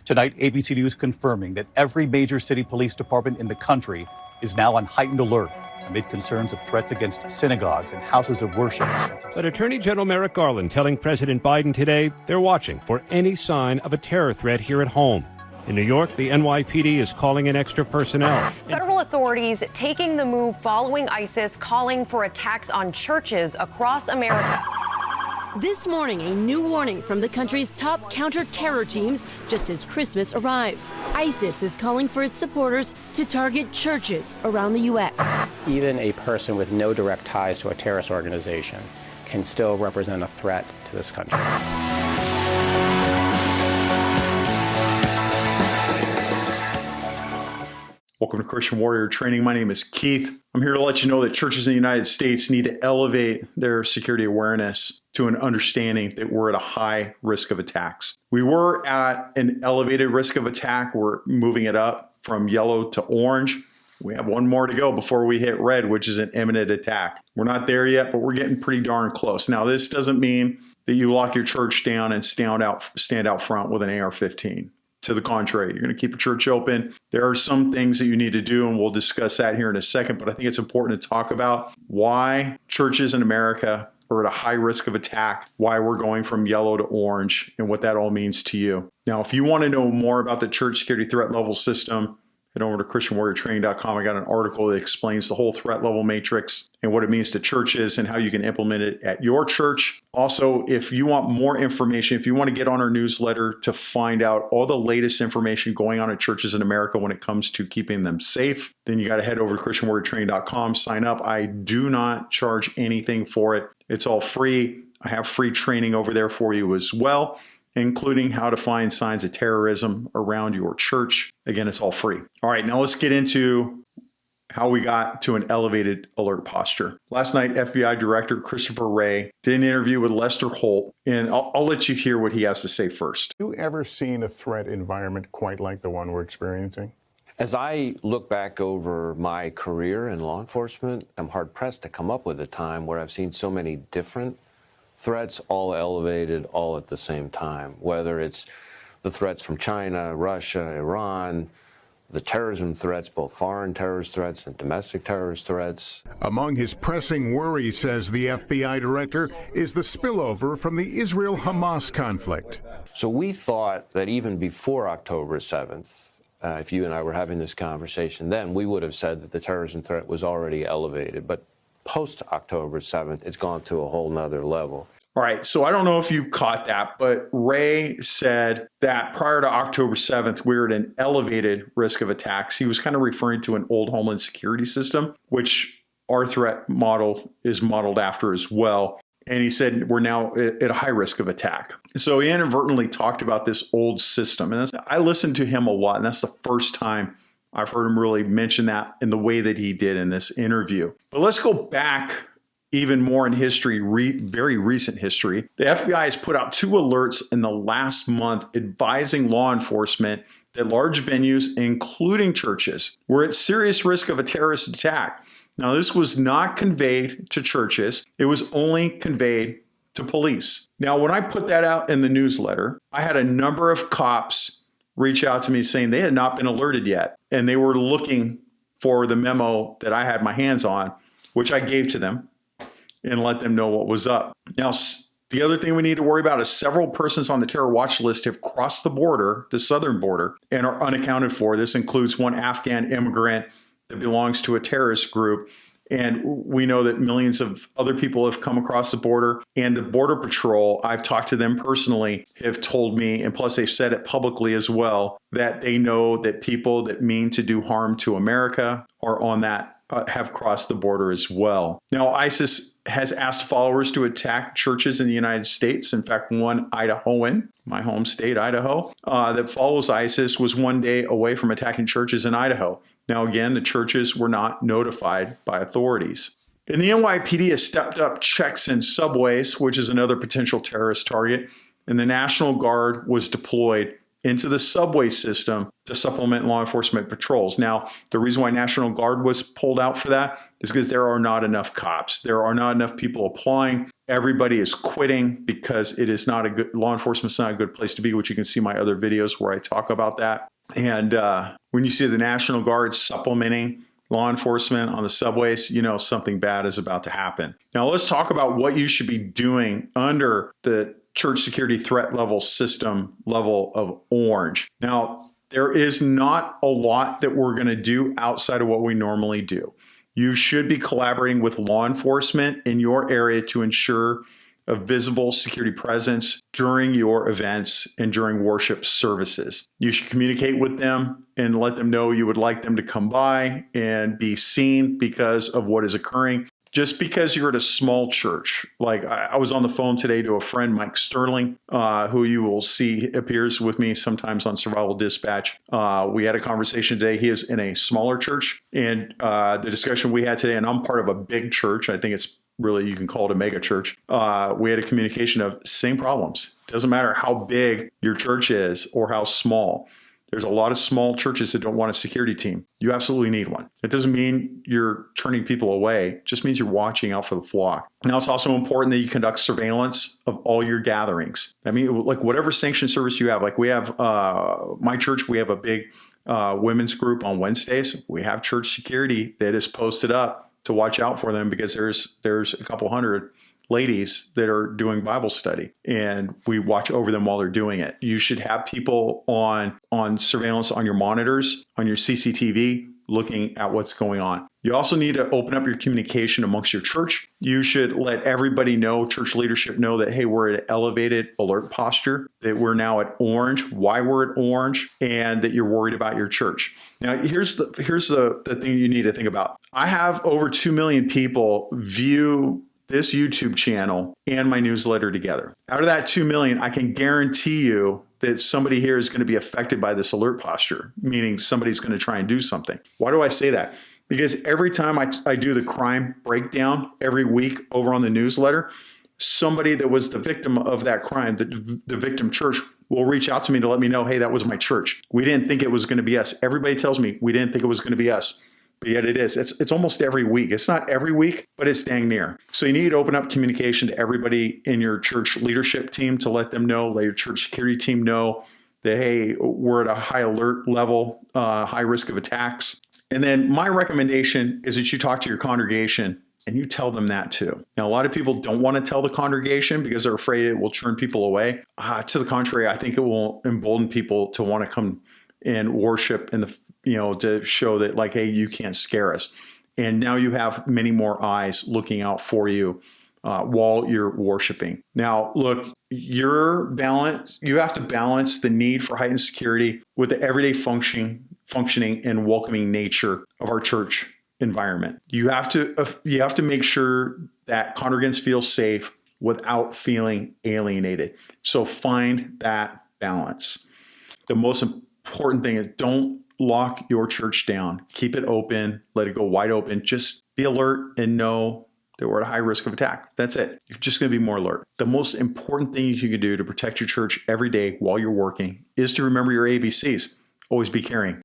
Tonight, ABC News confirming that every major city police department in the country is now on heightened alert amid concerns of threats against synagogues and houses of worship. But Attorney General Merrick Garland telling President Biden today they're watching for any sign of a terror threat here at home. In New York, the NYPD is calling in extra personnel. Federal authorities taking the move following ISIS calling for attacks on churches across America. This morning, a new warning from the country's top counter-terror teams just as Christmas arrives. ISIS is calling for its supporters to target churches around the U.S. Even a person with no direct ties to a terrorist organization can still represent a threat to this country. Welcome to Christian Warrior Training. My name is Keith. I'm here to let you know that churches in the United States need to elevate their security awareness to an understanding that we're at a high risk of attacks. We were at an elevated risk of attack. We're moving it up from yellow to orange. We have one more to go before we hit red, which is an imminent attack. We're not there yet, but we're getting pretty darn close. Now, this doesn't mean that you lock your church down and stand out front with an AR-15. To the contrary, you're going to keep your church open. There are some things that you need to do, and we'll discuss that here in a second, but I think it's important to talk about why churches in America are at a high risk of attack, why we're going from yellow to orange, and what that all means to you. Now, if you want to know more about the church security threat level system, head over to ChristianWarriorTraining.com. I got an article that explains the whole threat level matrix and what it means to churches and how you can implement it at your church. Also, if you want more information, if you want to get on our newsletter to find out all the latest information going on at churches in America when it comes to keeping them safe, then you got to head over to ChristianWarriorTraining.com, sign up. I do not charge anything for it. It's all free. I have free training over there for you as well, including how to find signs of terrorism around your church. Again, it's all free. All right, now let's get into how we got to an elevated alert posture. Last night, FBI Director Christopher Wray did an interview with Lester Holt, and I'll let you hear what he has to say first. Have you ever seen a threat environment quite like the one we're experiencing? As I look back over my career in law enforcement, I'm hard-pressed to come up with a time where I've seen so many different threats all elevated all at the same time, whether it's the threats from China, Russia, Iran, the terrorism threats, both foreign terrorist threats and domestic terrorist threats. Among his pressing worries, says the FBI director, is the spillover from the Israel-Hamas conflict. So we thought that even before October 7th, if you and I were having this conversation then, we would have said that the terrorism threat was already elevated. But post-October 7th, it's gone to a whole nother level. All right, so I don't know if you caught that, but Wray said that prior to October 7th, we were at an elevated risk of attacks. He was kind of referring to an old Homeland Security system, which our threat model is modeled after as well. And he said we're now at a high risk of attack. So he inadvertently talked about this old system. And I listened to him a lot, and that's the first time I've heard him really mention that in the way that he did in this interview. But let's go back even more in history, very recent history. The FBI has put out 2 alerts in the last month advising law enforcement that large venues, including churches, were at serious risk of a terrorist attack. Now, this was not conveyed to churches. It was only conveyed to police. Now, when I put that out in the newsletter, I had a number of cops reach out to me saying they had not been alerted yet, and they were looking for the memo that I had my hands on, which I gave to them and let them know what was up. Now, the other thing we need to worry about is several persons on the terror watch list have crossed the border, the southern border, and are unaccounted for. This includes one Afghan immigrant that belongs to a terrorist group. And we know that millions of other people have come across the border. And the Border Patrol, I've talked to them personally, have told me, and plus they've said it publicly as well, that they know that people that mean to do harm to America are on that, have crossed the border as well. Now, ISIS has asked followers to attack churches in the United States. In fact, one Idahoan, my home state, Idaho, that follows ISIS was one day away from attacking churches in Idaho. Now, again, the churches were not notified by authorities. And the NYPD has stepped up checks in subways, which is another potential terrorist target. And the National Guard was deployed into the subway system to supplement law enforcement patrols. Now, the reason why National Guard was pulled out for that is because there are not enough cops. There are not enough people applying. Everybody is quitting because it is not a good, law enforcement's not a good place to be, which you can see my other videos where I talk about that. And when you see the National Guard supplementing law enforcement on the subways, you know something bad is about to happen. Now let's talk about what you should be doing under the church security threat level system level of orange. Now, there is not a lot that we're going to do outside of what we normally do. You should be collaborating with law enforcement in your area to ensure a visible security presence during your events and during worship services. You should communicate with them and let them know you would like them to come by and be seen because of what is occurring. Just because you're at a small church, like I was on the phone today to a friend, Mike Sterling, who you will see appears with me sometimes on Survival Dispatch. We had a conversation today. He is in a smaller church, and the discussion we had today, and I'm part of a big church. I think it's really, you can call it a mega church. We had a communication of same problems. Doesn't matter how big your church is or how small. There's a lot of small churches that don't want a security team. You absolutely need one. It doesn't mean you're turning people away. It just means you're watching out for the flock. Now, it's also important that you conduct surveillance of all your gatherings. I mean, like whatever sanctioned service you have, like we have, my church, we have a big women's group on Wednesdays. We have church security that is posted up to watch out for them because there's a couple hundred ladies that are doing Bible study, and we watch over them while they're doing it. You should have people on surveillance on your monitors, on your CCTV, looking at what's going on. You also need to open up your communication amongst your church. You should let everybody know, church leadership know that, hey, we're at elevated alert posture, that we're now at orange, why we're at orange, and that you're worried about your church. Now, here's the thing you need to think about. I have over 2 million people view this YouTube channel and my newsletter together. Out of that 2 million, I can guarantee you that somebody here is going to be affected by this alert posture, meaning somebody's going to try and do something. Why do I say that? Because every time I do the crime breakdown every week over on the newsletter, somebody that was the victim of that crime, the victim church, will reach out to me to let me know, hey, that was my church. We didn't think it was going to be us. Everybody tells me we didn't think it was going to be us. But yet it is. It's almost every week. It's not every week, but it's dang near. So you need to open up communication to everybody in your church leadership team to let them know, let your church security team know that, hey, we're at a high alert level, high risk of attacks. And then my recommendation is that you talk to your congregation and you tell them that too. Now, a lot of people don't want to tell the congregation because they're afraid it will turn people away. To the contrary, I think it will embolden people to want to come and worship in the, to show that like, hey, you can't scare us. And now you have many more eyes looking out for you while you're worshiping. Now, look, you have to balance the need for heightened security with the everyday functioning and welcoming nature of our church environment. You have to make sure that congregants feel safe without feeling alienated. So find that balance. The most important thing is don't lock your church down. Keep it open. Let it go wide open. Just be alert and know that we're at a high risk of attack. That's it. You're just going to be more alert. The most important thing you can do to protect your church every day while you're working is to remember your ABCs. Always be caring.